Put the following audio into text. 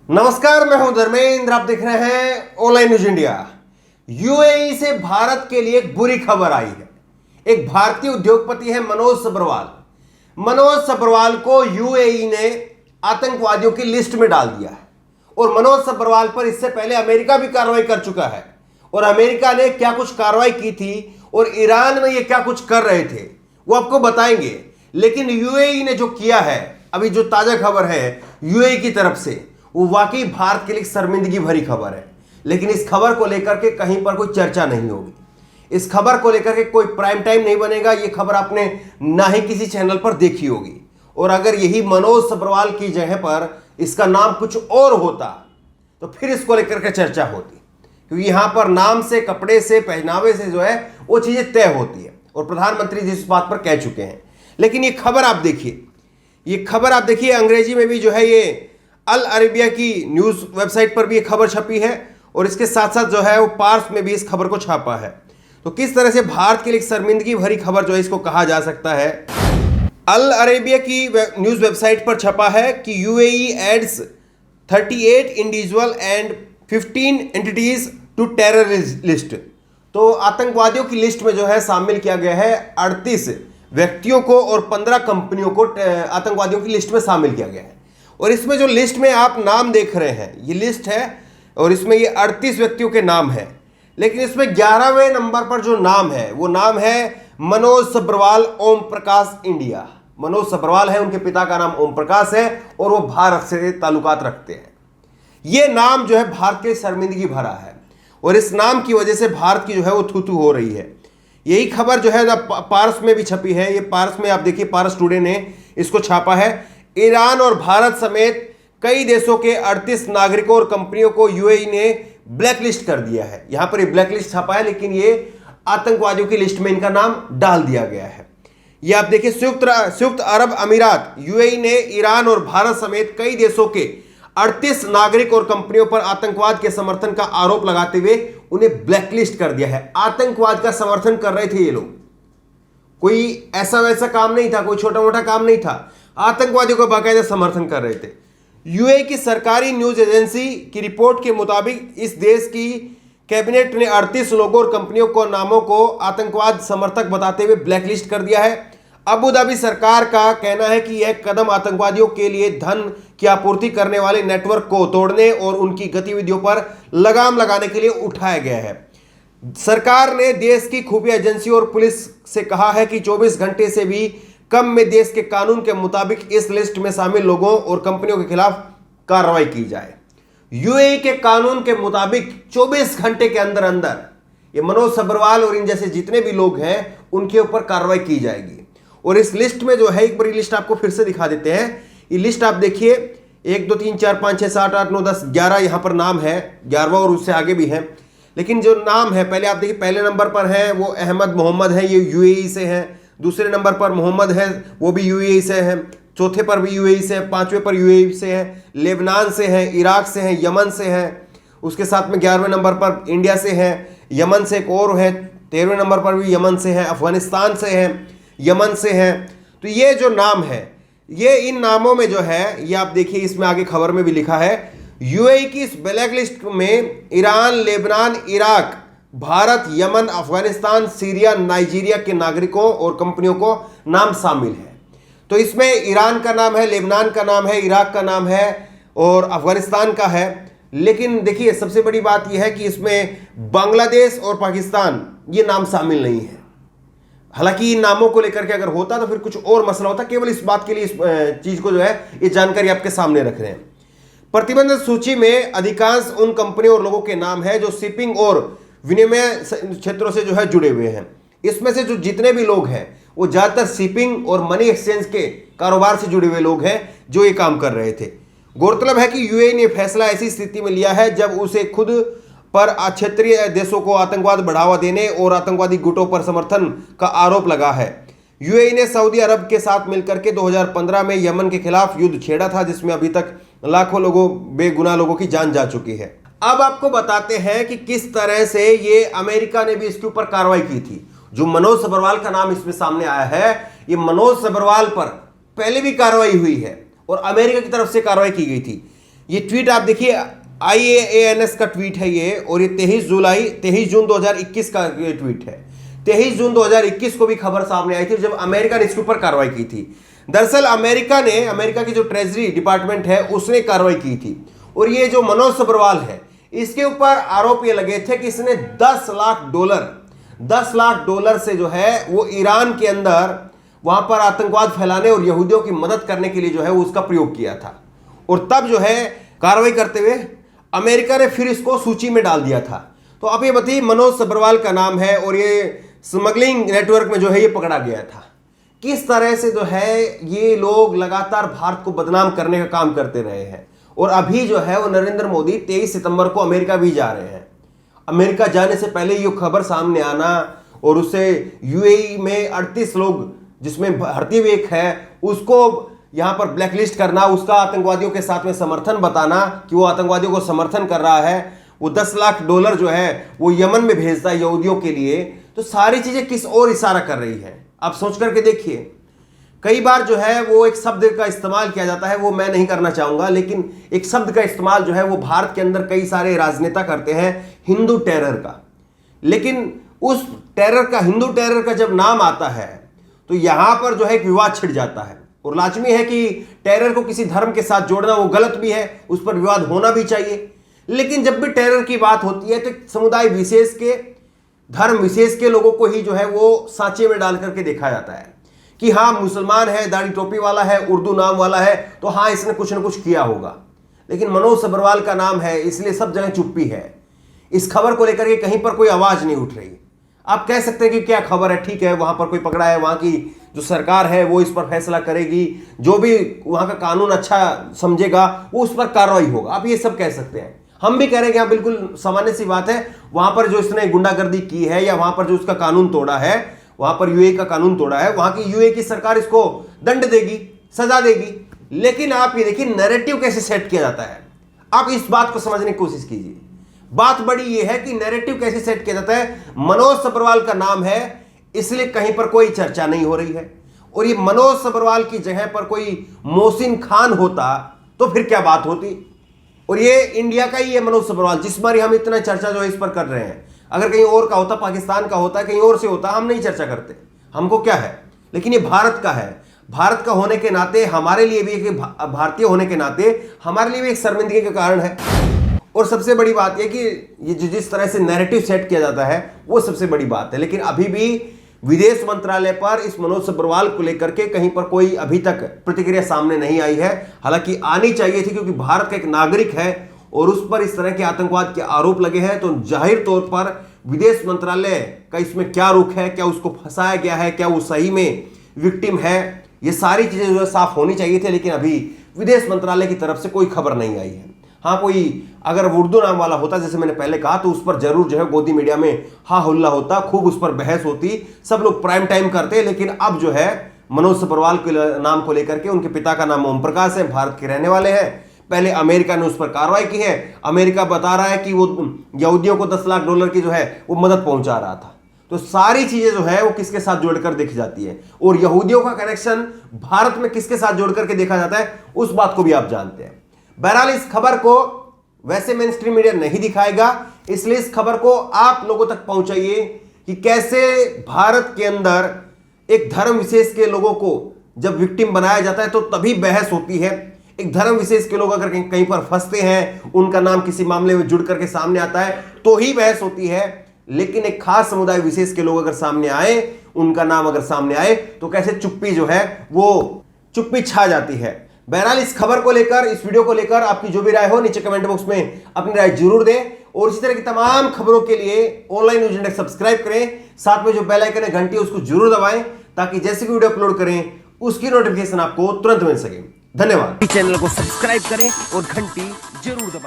नमस्कार, मैं हूं धर्मेंद्र। आप देख रहे हैं ऑनलाइन न्यूज इंडिया। यूएई से भारत के लिए एक बुरी खबर आई है। एक भारतीय उद्योगपति है मनोज सब्रवाल। मनोज सब्रवाल को यूएई ने आतंकवादियों की लिस्ट में डाल दिया है और मनोज सब्रवाल पर इससे पहले अमेरिका भी कार्रवाई कर चुका है। और अमेरिका ने क्या कुछ कार्रवाई की थी और ईरान में ये क्या कुछ कर रहे थे वो आपको बताएंगे। लेकिन यूएई ने जो किया है, अभी जो ताजा खबर है यूएई की तरफ से, वो वाकई भारत के लिए शर्मिंदगी भरी खबर है। लेकिन इस खबर को लेकर के कहीं पर कोई चर्चा नहीं होगी, इस खबर को लेकर के कोई प्राइम टाइम नहीं बनेगा। ये खबर आपने ना ही किसी चैनल पर देखी होगी। और अगर यही मनोज सब्रवाल की जगह पर इसका नाम कुछ और होता तो फिर इसको लेकर के चर्चा होती, क्योंकि यहां पर नाम से, कपड़े से, पहनावे से जो है वो चीजें तय होती है और प्रधानमंत्री जी इस बात पर कह चुके हैं। लेकिन ये खबर आप देखिए, ये खबर आप देखिए, अंग्रेजी में भी जो है ये अल अरेबिया की न्यूज़ वेबसाइट पर भी ये खबर छपी है और इसके साथ साथ जो है वो पार्स में भी इस खबर को छापा है। तो किस तरह से भारत के लिए एक शर्मिंदगी भरी खबर जो है इसको कहा जा सकता है। अल अरेबिया की न्यूज़ वेबसाइट पर छपा है कि UAE adds 38 individual and 15 entities to terrorist list. तो आतंकवादियों की लिस्ट में जो है शामिल किया गया है 38 व्यक्तियों को और 15 कंपनियों को आतंकवादियों की लिस्ट में शामिल किया गया है। और इसमें जो लिस्ट में आप नाम देख रहे हैं, ये लिस्ट है और इसमें ये 38 व्यक्तियों के नाम हैं। लेकिन इसमें 11वें नंबर पर जो नाम है वो नाम है मनोज सब्रवाल ओम प्रकाश इंडिया। मनोज सब्रवाल है, उनके पिता का नाम ओम प्रकाश है और वो भारत से ताल्लुकात रखते हैं। ये नाम जो है भारत के शर्मिंदगी भरा है और इस नाम की वजह से भारत की जो है वो थू हो रही है। यही खबर जो है पारस में भी छपी है। ये पारस में आप देखिए, पारस टुडे ने इसको छापा है। ईरान और भारत समेत कई देशों के 38 नागरिकों और कंपनियों को यूएई ने ब्लैकलिस्ट कर दिया है। यहां पर ये ब्लैकलिस्ट छापा है, लेकिन ये आतंकवादियों की लिस्ट में इनका नाम डाल दिया गया है। ये आप देखिए, संयुक्त अरब अमीरात यूएई ने ईरान और भारत समेत कई देशों के 38 नागरिक और कंपनियों पर आतंकवाद के समर्थन का आरोप लगाते हुए उन्हें ब्लैकलिस्ट कर दिया है। आतंकवाद का समर्थन कर रहे थे ये लोग, कोई ऐसा वैसा काम नहीं था, कोई छोटा मोटा काम नहीं था, आतंकवादियों का बाकायदा समर्थन कर रहे थे। यूएई की सरकारी न्यूज एजेंसी की रिपोर्ट के मुताबिक इस देश की कैबिनेट ने 38 लोगों और कंपनियों को नामों को आतंकवाद समर्थक बताते हुए ब्लैकलिस्ट कर दिया है। अबू धाबी सरकार का कहना है कि यह कदम आतंकवादियों के लिए धन की आपूर्ति करने वाले नेटवर्क को तोड़ने और उनकी गतिविधियों पर लगाम लगाने के लिए उठाया गया है। सरकार ने देश की खुफिया एजेंसी और पुलिस से कहा है कि 24 घंटे से भी कम में देश के कानून के मुताबिक इस लिस्ट में शामिल लोगों और कंपनियों के खिलाफ कार्रवाई की जाए। यूएई के कानून के मुताबिक 24 घंटे के अंदर अंदर ये मनोज सब्रवाल और इन जैसे जितने भी लोग हैं उनके ऊपर कार्रवाई की जाएगी। और इस लिस्ट में जो है, एक बड़ी लिस्ट आपको फिर से दिखा देते हैं। ये लिस्ट आप देखिए, 1 2 3 4 5 6 7 8 9 10 11 यहां पर नाम है, 11वां और उससे आगे भी है। लेकिन जो नाम है पहले आप देखिए, पहले नंबर पर है वो अहमद मोहम्मद है, ये यूएई से है। दूसरे नंबर पर मोहम्मद है, वो भी यूएई से है। चौथे पर भी यूएई से है। 5वें पर यूएई से है, लेबनान से है, इराक से है, यमन से है। उसके साथ में 11वें नंबर पर इंडिया से है, यमन से एक और है। 13वें नंबर पर भी यमन से है, अफगानिस्तान से है, यमन से है। तो ये जो नाम है, ये इन नामों में जो है, ये आप देखिए, इसमें आगे खबर में भी लिखा है यूएई की इस ब्लैक लिस्ट में Iran, Lebanon, Iraq, Bharat, Yemen, Afghanistan, Syria, Nigeria के नागरिकों और कंपनियों को नाम शामिल है। तो इसमें ईरान का नाम है, लेबनान का नाम है, इराक का नाम है और अफगानिस्तान का है। लेकिन देखिए, सबसे बड़ी बात यह है कि इसमें बांग्लादेश और पाकिस्तान ये नाम शामिल नहीं है। हालांकि इन नामों को लेकर के अगर होता तो फिर कुछ और मसला होता। केवल इस बात के लिए इस चीज को जो है ये जानकारी आपके सामने रख रहे हैं। प्रतिबंधित सूची में अधिकांश उन कंपनियों और लोगों के नाम है जो शिपिंग और विनिमय क्षेत्रों से जो है जुड़े हुए हैं। इसमें से जो जितने भी लोग हैं वो ज्यादातर शिपिंग और मनी एक्सचेंज के कारोबार से जुड़े हुए लोग हैं जो ये काम कर रहे थे। गौरतलब है कि यूएई ने फैसला ऐसी स्थिति में लिया है जब उसे खुद पर क्षेत्रीय देशों को आतंकवाद बढ़ावा देने और आतंकवादी गुटों पर समर्थन का आरोप लगा है। यूएई ने सऊदी अरब के साथ मिलकर के 2015 में यमन के खिलाफ युद्ध छेड़ा था, जिसमें अभी तक लाखों लोगों, बेगुनाह लोगों की जान जा चुकी है। अब आपको बताते हैं कि किस तरह से ये अमेरिका ने भी इसके ऊपर कार्रवाई की थी। जो मनोज सब्रवाल का नाम इसमें सामने आया है, ये मनोज सब्रवाल पर पहले भी कार्रवाई हुई है और अमेरिका की तरफ से कार्रवाई की गई थी। ये ट्वीट आप देखिए, IANS का ट्वीट है ये, और ये 23 जून 2021 का ये ट्वीट है। 23 जून 2021 को भी खबर सामने आई थी जब अमेरिका ने इसके ऊपर कार्रवाई की थी। दरअसल अमेरिका की जो ट्रेजरी डिपार्टमेंट है उसने कार्रवाई की थी, और ये जो मनोज सब्रवाल है इसके ऊपर आरोप ये लगे थे कि इसने 10 लाख डॉलर से जो है वो ईरान के अंदर वहां पर आतंकवाद फैलाने और यहूदियों की मदद करने के लिए जो है वो उसका प्रयोग किया था। और तब जो है कार्रवाई करते हुए अमेरिका ने फिर इसको सूची में डाल दिया था। तो आप ये बताइए, मनोज सब्रवाल का नाम है और ये स्मगलिंग नेटवर्क में जो है ये पकड़ा गया था। किस तरह से जो है ये लोग लगातार भारत को बदनाम करने का काम करते रहे हैं। और अभी जो है वो नरेंद्र मोदी 23 सितंबर को अमेरिका भी जा रहे हैं। अमेरिका जाने से पहले ये खबर सामने आना और उससे UAE में 38 लोग जिसमें भारतीय भी एक है उसको यहां पर ब्लैकलिस्ट करना, उसका आतंकवादियों के साथ में समर्थन बताना कि वो आतंकवादियों को समर्थन कर रहा है, वो 10 लाख डॉलर जो है वो यमन में भेजता है यहूदियों के लिए। तो सारी चीजें किस ओर इशारा कर रही है आप सोच करके देखिए। कई बार जो है वो एक शब्द का इस्तेमाल किया जाता है, वो मैं नहीं करना चाहूंगा, लेकिन एक शब्द का इस्तेमाल जो है वो भारत के अंदर कई सारे राजनेता करते हैं, हिंदू टेरर का। लेकिन उस टेरर का, हिंदू टेरर का जब नाम आता है तो यहां पर जो है एक विवाद छिड़ जाता है। और लाजमी है कि टेरर को किसी धर्म के साथ जोड़ना वो गलत भी है, उस पर विवाद होना भी चाहिए। लेकिन जब भी टेरर की बात होती है तो समुदाय विशेष के, धर्म विशेष के लोगों को ही जो है वो सांचे में डाल करके देखा जाता है कि हाँ मुसलमान है, दाढ़ी टोपी वाला है, उर्दू नाम वाला है, तो हाँ इसने कुछ ना कुछ किया होगा। लेकिन मनोज सब्रवाल का नाम है इसलिए सब जगह चुप्पी है। इस खबर को लेकर के कहीं पर कोई आवाज नहीं उठ रही। आप कह सकते हैं कि क्या खबर है, ठीक है, वहां पर कोई पकड़ा है, वहां की जो सरकार है वो इस पर फैसला करेगी, जो भी वहां का कानून अच्छा समझेगा वो उस पर कार्रवाई होगा, आप ये सब कह सकते हैं। हम भी कह रहे हैं कि हाँ बिल्कुल सामान्य सी बात है, वहां पर जो इसने गुंडागर्दी की है या वहां पर जो उसका कानून तोड़ा है, वहां पर UAE का कानून तोड़ा है, वहां की UAE की सरकार इसको दंड देगी, सजा देगी। लेकिन आप ये देखिए नैरेटिव कैसे सेट किया जाता है, आप इस बात को समझने की कोशिश कीजिए। बात बड़ी यह है कि नैरेटिव कैसे सेट किया जाता है। मनोज सब्रवाल का नाम है इसलिए कहीं पर कोई चर्चा नहीं हो रही है, और ये मनोज सब्रवाल की जगह पर कोई मोहसिन खान होता तो फिर क्या बात होती। और ये इंडिया का ही है मनोज सब्रवाल, जिस बार हम इतना चर्चा जो है इस पर कर रहे हैं। अगर कहीं और का होता, पाकिस्तान का होता, कहीं और से होता, हम नहीं चर्चा करते, हमको क्या है। लेकिन ये भारत का है, भारत का होने के नाते हमारे लिए भी एक, भारतीय होने के नाते हमारे लिए भी एक शर्मिंदगी का कारण है। और सबसे बड़ी बात यह कि ये जिस तरह से नैरेटिव सेट किया जाता है वो सबसे बड़ी बात है। लेकिन अभी भी विदेश मंत्रालय पर इस मनोज सब्रवाल को लेकर के कहीं पर कोई अभी तक प्रतिक्रिया सामने नहीं आई है। हालांकि आनी चाहिए थी, क्योंकि भारत का एक नागरिक है और उस पर इस तरह के आतंकवाद के आरोप लगे हैं, तो जाहिर तौर पर विदेश मंत्रालय का इसमें क्या रुख है, क्या उसको फंसाया गया है, क्या वो सही में विक्टिम है, ये सारी चीजें जो है साफ होनी चाहिए थी। लेकिन अभी विदेश मंत्रालय की तरफ से कोई खबर नहीं आई है। हाँ, कोई अगर उर्दू नाम वाला होता, जैसे मैंने पहले कहा, तो उस पर जरूर जो है गोदी मीडिया में हा हुल्ला होता, खूब उस पर बहस होती, सब लोग प्राइम टाइम करते। लेकिन अब जो है मनोज सब्रवाल के नाम को लेकर के, उनके पिता का नाम ओम प्रकाश है, भारत के रहने वाले हैं, पहले अमेरिका ने उस पर कार्रवाई की है। अमेरिका बता रहा है कि वो यहूदियों को 10 लाख डॉलर की जो है वो मदद पहुंचा रहा था। तो सारी चीजें जो है वो किसके साथ जोड़कर देखी जाती है, और यहूदियों का कनेक्शन भारत में किसके साथ जोड़ करके देखा जाता है, उस बात को भी आप जानते हैं। बहरहाल इस खबर को वैसे मेन स्ट्रीम मीडिया नहीं दिखाएगा, इसलिए इस खबर को आप लोगों तक पहुंचाइए कि कैसे भारत के अंदर एक धर्म विशेष के लोगों को जब विक्टिम बनाया जाता है तो तभी बहस होती है। एक धर्म विशेष के लोग अगर कहीं पर फंसते हैं, उनका नाम किसी मामले में जुड़ करके सामने आता है तो ही बहस होती है। लेकिन एक खास समुदाय विशेष के लोग अगर सामने आए, उनका नाम अगर सामने आए, तो कैसे चुप्पी जो है वो चुप्पी छा जाती है। बहरहाल इस खबर को लेकर, इस वीडियो को लेकर आपकी जो भी राय हो नीचे कमेंट बॉक्स में अपनी राय जरूर दें, और इसी तरह की तमाम खबरों के लिए ऑनलाइन न्यूज इंडेक्स सब्सक्राइब करें, साथ में जो बेल आइकन है घंटी उसको जरूर दबाएं, ताकि जैसे भी वीडियो अपलोड करें उसकी नोटिफिकेशन आपको तुरंत मिल सके। धन्यवाद। चैनल को सब्सक्राइब करें और घंटी जरूर दबाएं।